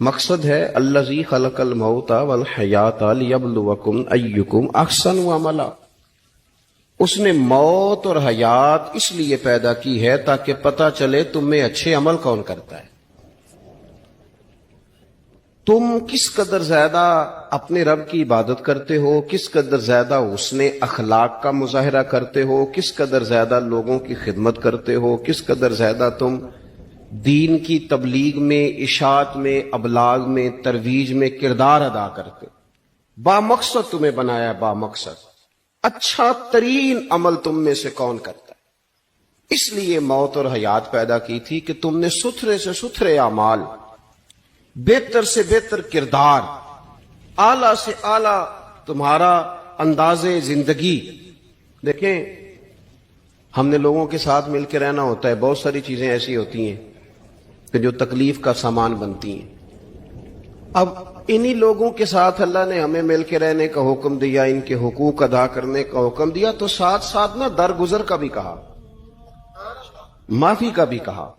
مقصد ہے الذی خلق الموت والحیات لیبلوکم ایکم احسن عملا. اس نے موت اور حیات اس لیے پیدا کی ہے تاکہ پتہ چلے تم میں اچھے عمل کون کرتا ہے. تم کس قدر زیادہ اپنے رب کی عبادت کرتے ہو، کس قدر زیادہ حسن اخلاق کا مظاہرہ کرتے ہو، کس قدر زیادہ لوگوں کی خدمت کرتے ہو، کس قدر زیادہ تم دین کی تبلیغ میں، اشاعت میں، ابلاغ میں، ترویج میں کردار ادا کرتے. با مقصد تمہیں بنایا، با مقصد. اچھا ترین عمل تم میں سے کون کرتا ہے؟ اس لیے موت اور حیات پیدا کی تھی کہ تم نے ستھرے سے ستھرے اعمال، بہتر سے بہتر کردار، اعلیٰ سے اعلیٰ تمہارا انداز زندگی. دیکھیں، ہم نے لوگوں کے ساتھ مل کے رہنا ہوتا ہے، بہت ساری چیزیں ایسی ہوتی ہیں کہ جو تکلیف کا سامان بنتی ہیں. اب انہی لوگوں کے ساتھ اللہ نے ہمیں مل کے رہنے کا حکم دیا، ان کے حقوق ادا کرنے کا حکم دیا، تو ساتھ ساتھ نہ درگزر کا بھی کہا، معافی کا بھی کہا.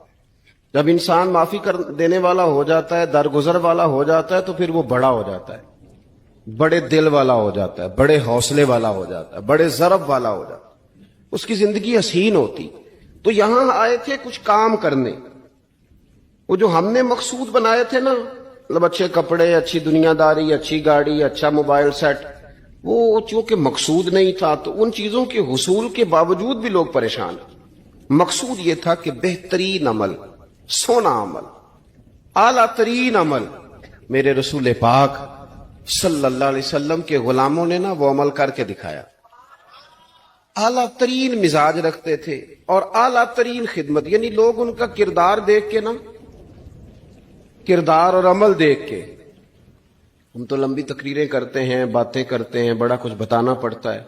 جب انسان معافی کر دینے والا ہو جاتا ہے، درگزر والا ہو جاتا ہے، تو پھر وہ بڑا ہو جاتا ہے، بڑے دل والا ہو جاتا ہے، بڑے حوصلے والا ہو جاتا ہے، بڑے ضرب والا ہو جاتا ہے، اس کی زندگی حسین ہوتی. تو یہاں آئے تھے کچھ کام کرنے. وہ جو ہم نے مقصود بنائے تھے نا، مطلب اچھے کپڑے، اچھی دنیا داری، اچھی گاڑی، اچھا موبائل سیٹ، وہ چونکہ مقصود نہیں تھا تو ان چیزوں کے حصول کے باوجود بھی لوگ پریشان. مقصود یہ تھا کہ بہترین عمل، سونا عمل، اعلیٰ ترین عمل میرے رسول پاک صلی اللہ علیہ وسلم کے غلاموں نے نا وہ عمل کر کے دکھایا. اعلیٰ ترین مزاج رکھتے تھے اور اعلیٰ ترین خدمت، یعنی لوگ ان کا کردار دیکھ کے نا، کردار اور عمل دیکھ کے. ہم تو لمبی تقریریں کرتے ہیں، باتیں کرتے ہیں، بڑا کچھ بتانا پڑتا ہے،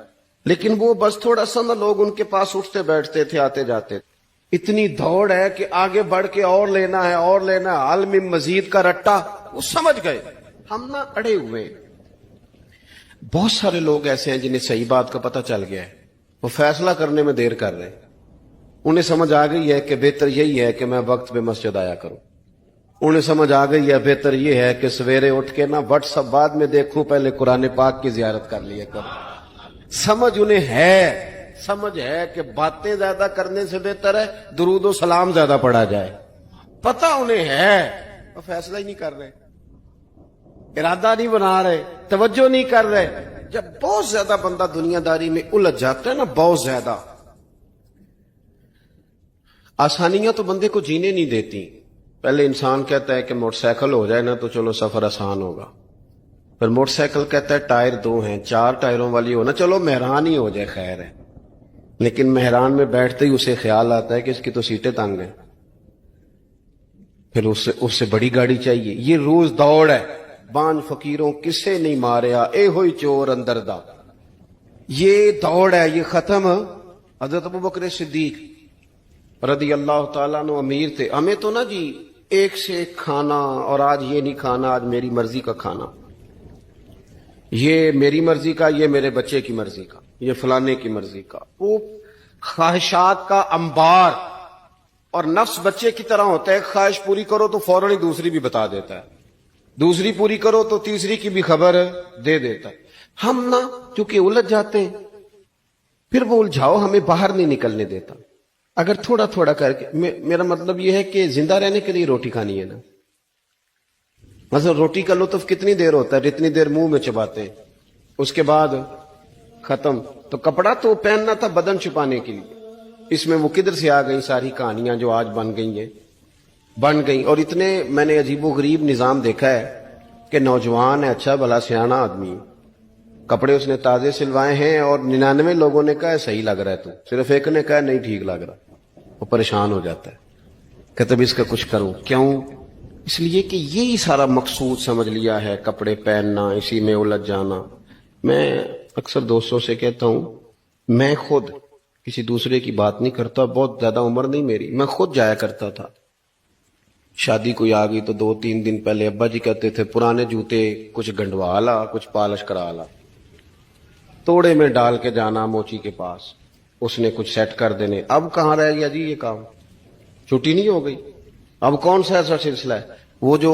لیکن وہ بس تھوڑا سا نا لوگ ان کے پاس اٹھتے بیٹھتے تھے، آتے جاتے. اتنی دوڑ ہے کہ آگے بڑھ کے اور لینا ہے، اور لینا ہے، عالم مزید کا رٹا. وہ سمجھ گئے، ہم نا اڑے ہوئے. بہت سارے لوگ ایسے ہیں جنہیں صحیح بات کا پتہ چل گیا ہے، وہ فیصلہ کرنے میں دیر کر رہے ہیں. انہیں سمجھ آ گئی ہے کہ بہتر یہی ہے کہ میں وقت پہ مسجد آیا کروں. انہیں سمجھ آ گئی ہے بہتر یہ ہے کہ سویرے اٹھ کے نا واٹس ایپ بعد میں دیکھوں، پہلے قرآن پاک کی زیارت کر لیا کروں. سمجھ انہیں ہے، سمجھ ہے کہ باتیں زیادہ کرنے سے بہتر ہے درود و سلام زیادہ پڑھا جائے. پتہ انہیں ہے، وہ فیصلہ ہی نہیں کر رہے، ارادہ نہیں بنا رہے، توجہ نہیں کر رہے. جب بہت زیادہ بندہ دنیا داری میں الجھ جاتا ہے نا، بہت زیادہ، آسانیاں تو بندے کو جینے نہیں دیتی. پہلے انسان کہتا ہے کہ موٹر سائیکل ہو جائے نا تو چلو سفر آسان ہوگا. پھر موٹر سائیکل کہتا ہے ٹائر 2 ہیں، 4 ٹائروں والی ہونا، چلو مہران ہی ہو جائے خیر ہے. لیکن مہران میں بیٹھتے ہی اسے خیال آتا ہے کہ اس کی تو سیٹیں تنگ ہیں، پھر اس سے بڑی گاڑی چاہیے. یہ روز دوڑ ہے. بانج فقیروں کسے نہیں ماریا، اے ہوئی چور اندر دا. یہ دوڑ ہے، یہ ختم. حضرت ابوبکر صدیق رضی اللہ تعالیٰ عنہ امیر تھے. ہمیں تو نا جی ایک سے ایک کھانا، اور آج یہ نہیں کھانا، آج میری مرضی کا کھانا، یہ میری مرضی کا، یہ میرے بچے کی مرضی کا، یہ فلانے کی مرضی کا. وہ خواہشات کا انبار. اور نفس بچے کی طرح ہوتا ہے، خواہش پوری کرو تو فوراً ہی دوسری بھی بتا دیتا ہے، دوسری پوری کرو تو تیسری کی بھی خبر دے دیتا ہے. ہم نا چونکہ الجھ جاتے ہیں، پھر وہ الجھاؤ ہمیں باہر نہیں نکلنے دیتا. اگر تھوڑا تھوڑا کر کے، میرا مطلب یہ ہے کہ زندہ رہنے کے لیے روٹی کھانی ہے نا. مثلا روٹی کا لطف کتنی دیر ہوتا ہے؟ جتنی دیر منہ میں چباتے ہیں، اس کے بعد ختم. تو کپڑا تو پہننا تھا بدن چھپانے کے لیے. اس میں وہ کدھر سے آ گئی ساری کہانیاں جو آج بن گئی. اور اتنے میں نے عجیب و غریب نظام دیکھا ہے کہ نوجوان ہے، اچھا بھلا سیانا آدمی، کپڑے اس نے تازے سلوائے ہیں، اور 99 لوگوں نے کہا ہے صحیح لگ رہا ہے، تو صرف ایک نے کہا نہیں ٹھیک لگ رہا. وہ پریشان ہو جاتا ہے، کہتا ہے اس کا کچھ کروں. کیوں؟ اس لیے کہ یہی سارا مقصود سمجھ لیا ہے، کپڑے پہننا، اسی میں الجھ جانا. میں اکثر دوستوں سے کہتا ہوں، میں خود کسی دوسرے کی بات نہیں کرتا، بہت زیادہ عمر نہیں میری، میں خود جایا کرتا تھا. شادی کوئی آ گئی تو 2-3 دن پہلے ابا جی کہتے تھے پرانے جوتے کچھ گنڈوا لا، کچھ پالش کرا لا، توڑے میں ڈال کے جانا موچی کے پاس، اس نے کچھ سیٹ کر دینے. اب کہاں رہ گیا جی یہ کام؟ چھٹی نہیں ہو گئی. اب کون سا ایسا سلسلہ ہے؟ وہ جو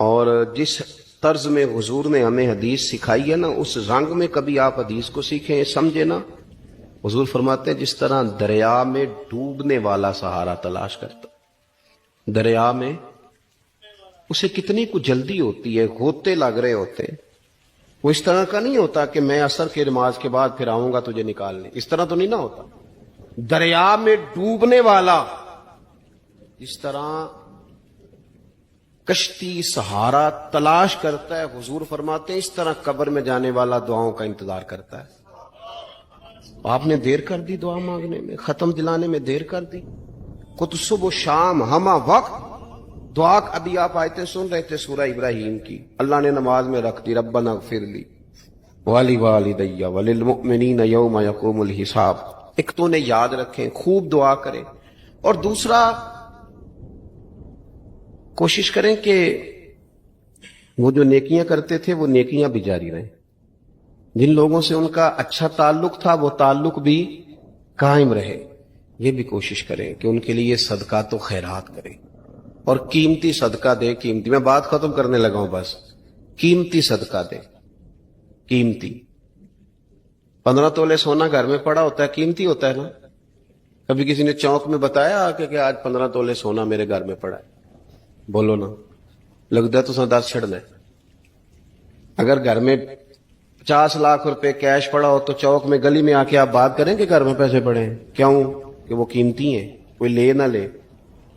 اور جس طرز میں حضور نے ہمیں حدیث سکھائی ہے نا، اس رنگ میں کبھی آپ حدیث کو سیکھیں، سمجھے نا۔ حضور فرماتے ہیں جس طرح دریا میں ڈوبنے والا سہارا تلاش کرتا، دریا میں اسے کتنی کو جلدی ہوتی ہے، غوطے لگ رہے ہوتے ہیں، وہ اس طرح کا نہیں ہوتا کہ میں عصر کی نماز کے بعد پھر آؤں گا تجھے نکالنے، اس طرح تو نہیں نہ ہوتا۔ دریا میں ڈوبنے والا جس طرح کشتی سہارا تلاش کرتا ہے، حضور فرماتے ہیں اس طرح قبر میں جانے والا دعاؤں کا انتظار کرتا ہے۔ آپ نے دیر کر دی دعا مانگنے میں، ختم دلانے میں دیر کر دی۔ خود صبح و شام ہمہ وقت دعا، ابھی آپ آیتیں سن رہے تھے سورہ ابراہیم کی، اللہ نے نماز میں رکھ دی، ربنا اغفر لی ولی وللمؤمنین یوم یقوم الحساب۔ ایک تو نے یاد رکھیں، خوب دعا کریں، اور دوسرا کوشش کریں کہ وہ جو نیکیاں کرتے تھے وہ نیکیاں بھی جاری رہیں، جن لوگوں سے ان کا اچھا تعلق تھا وہ تعلق بھی قائم رہے، یہ بھی کوشش کریں کہ ان کے لیے صدقات و خیرات کریں، اور قیمتی صدقہ دے۔ قیمتی، میں بات ختم کرنے لگا ہوں، بس قیمتی صدقہ دے، قیمتی۔ 15 تولے سونا گھر میں پڑا ہوتا ہے، قیمتی ہوتا ہے نا۔ کبھی کسی نے چوک میں بتایا کہ آج 15 تولے سونا میرے گھر میں پڑا ہے؟ بولو نا، لگتا ہے تو 10 چھڑنا ہے۔ اگر گھر میں 50 لاکھ روپے کیش پڑا ہو تو چوک میں گلی میں آ کے آپ بات کریں کہ گھر میں پیسے پڑے ہیں؟ کیوں؟ کہ وہ قیمتی ہیں، کوئی لے نہ لے۔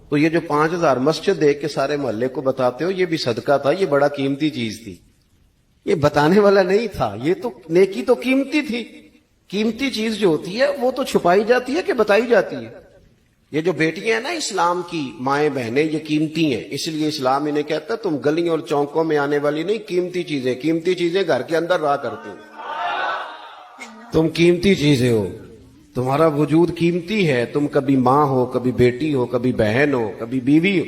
تو یہ جو 5000 مسجد دیکھ کے سارے محلے کو بتاتے ہو، یہ بھی صدقہ تھا، یہ بڑا قیمتی چیز تھی، یہ بتانے والا نہیں تھا، یہ تو نیکی تو قیمتی تھی۔ قیمتی چیز جو ہوتی ہے وہ تو چھپائی جاتی ہے کہ بتائی جاتی ہے؟ یہ جو بیٹیاں ہیں نا اسلام کی، مائیں بہنیں، یہ قیمتی ہیں، اس لیے اسلام انہیں کہتا ہے تم گلیوں اور چوکوں میں آنے والی نہیں، قیمتی چیزیں۔ قیمتی چیزیں گھر کے اندر رہا کرتی ہیں، تم قیمتی چیزیں ہو، تمہارا وجود قیمتی ہے، تم کبھی ماں ہو، کبھی بیٹی ہو، کبھی بہن ہو، کبھی بیوی ہو،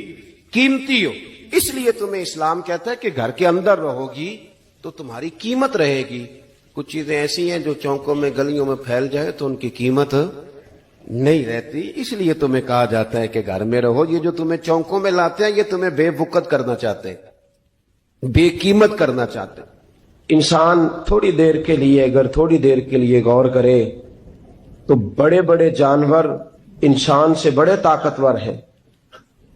قیمتی ہو۔ اس لیے تمہیں اسلام کہتا ہے کہ گھر کے اندر رہو گی تو تمہاری قیمت رہے گی۔ کچھ چیزیں ایسی ہیں جو چوکوں میں گلیوں میں پھیل جائے تو ان کی قیمت نہیں رہتی، اس لیے تمہیں کہا جاتا ہے کہ گھر میں رہو۔ یہ جو تمہیں چوکوں میں لاتے ہیں یہ تمہیں بے وقت کرنا چاہتے ہیں، بے قیمت کرنا چاہتے ہیں۔ انسان تھوڑی دیر کے لیے، اگر تھوڑی دیر کے لیے غور کرے تو بڑے بڑے جانور انسان سے بڑے طاقتور ہیں،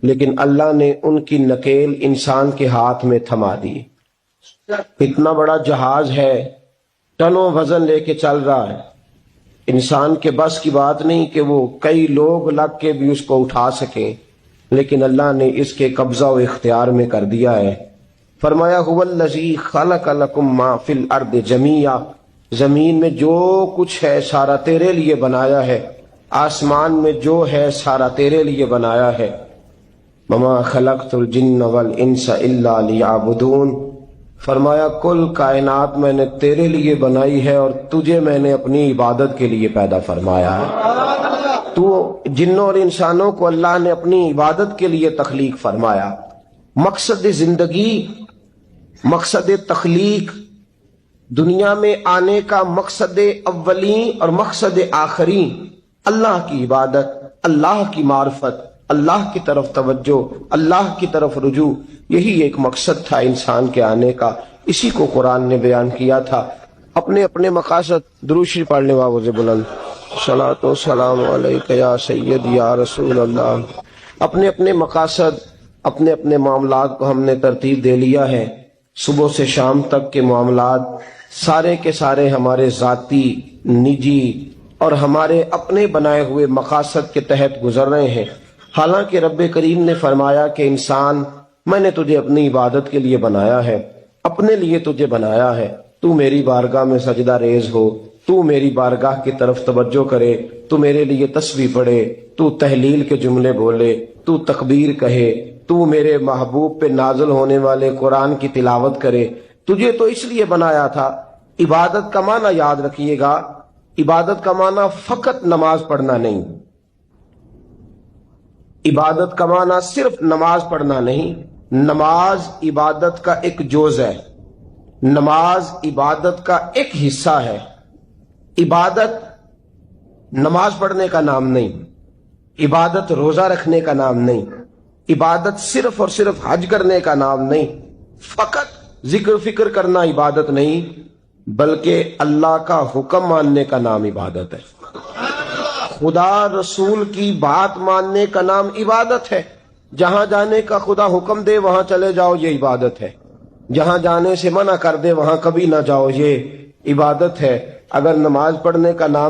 لیکن اللہ نے ان کی نکیل انسان کے ہاتھ میں تھما دی۔ اتنا بڑا جہاز ہے، ٹنوں وزن لے کے چل رہا ہے، انسان کے بس کی بات نہیں کہ وہ کئی لوگ لگ کے بھی اس کو اٹھا سکیں، لیکن اللہ نے اس کے قبضہ و اختیار میں کر دیا ہے۔ فرمایا هو الذی خلق لکم ما فی الارض جمیعا، زمین میں جو کچھ ہے سارا تیرے لیے بنایا ہے، آسمان میں جو ہے سارا تیرے لیے بنایا ہے۔ وما خلقت الجن والانس الا لیعبدون، فرمایا کل کائنات میں نے تیرے لیے بنائی ہے اور تجھے میں نے اپنی عبادت کے لیے پیدا فرمایا ہے۔ تو جنوں اور انسانوں کو اللہ نے اپنی عبادت کے لیے تخلیق فرمایا۔ مقصد زندگی، مقصد تخلیق، دنیا میں آنے کا مقصد اولین اور مقصد آخری اللہ کی عبادت، اللہ کی معرفت، اللہ کی طرف توجہ، اللہ کی طرف رجوع، یہی ایک مقصد تھا انسان کے آنے کا۔ اسی کو قرآن نے بیان کیا تھا۔ اپنے اپنے مقاصد، درود شریف پڑھنے والوں سے بلند صلاۃ و سلام علیک یا سید یا رسول اللہ۔ اپنے اپنے مقاصد، اپنے اپنے معاملات کو ہم نے ترتیب دے لیا ہے۔ صبح سے شام تک کے معاملات سارے کے سارے ہمارے ذاتی، نجی اور ہمارے اپنے بنائے ہوئے مقاصد کے تحت گزر رہے ہیں۔ حالانکہ رب کریم نے فرمایا کہ انسان، میں نے تجھے اپنی عبادت کے لیے بنایا ہے، اپنے لیے تجھے بنایا ہے، تو میری بارگاہ میں سجدہ ریز ہو، تو میری بارگاہ کی طرف توجہ کرے، تو میرے لیے تسبیح پڑھے، تو تحلیل کے جملے بولے، تو تکبیر کہے، تو میرے محبوب پہ نازل ہونے والے قرآن کی تلاوت کرے۔ تجھے تو اس لیے بنایا تھا۔ عبادت کا معنی یاد رکھیے گا، عبادت کا معنی فقط نماز پڑھنا نہیں، عبادت کا معنی صرف نماز پڑھنا نہیں، نماز عبادت کا ایک جز ہے، نماز عبادت کا ایک حصہ ہے۔ عبادت نماز پڑھنے کا نام نہیں، عبادت روزہ رکھنے کا نام نہیں، عبادت صرف اور صرف حج کرنے کا نام نہیں، فقط ذکر فکر کرنا عبادت نہیں، بلکہ اللہ کا حکم ماننے کا نام عبادت ہے، خدا رسول کی بات ماننے کا نام عبادت ہے۔ جہاں جانے کا خدا حکم دے وہاں چلے جاؤ، یہ عبادت ہے۔ جہاں جانے سے منع کر دے وہاں کبھی نہ جاؤ، یہ عبادت ہے۔ اگر نماز پڑھنے کا نام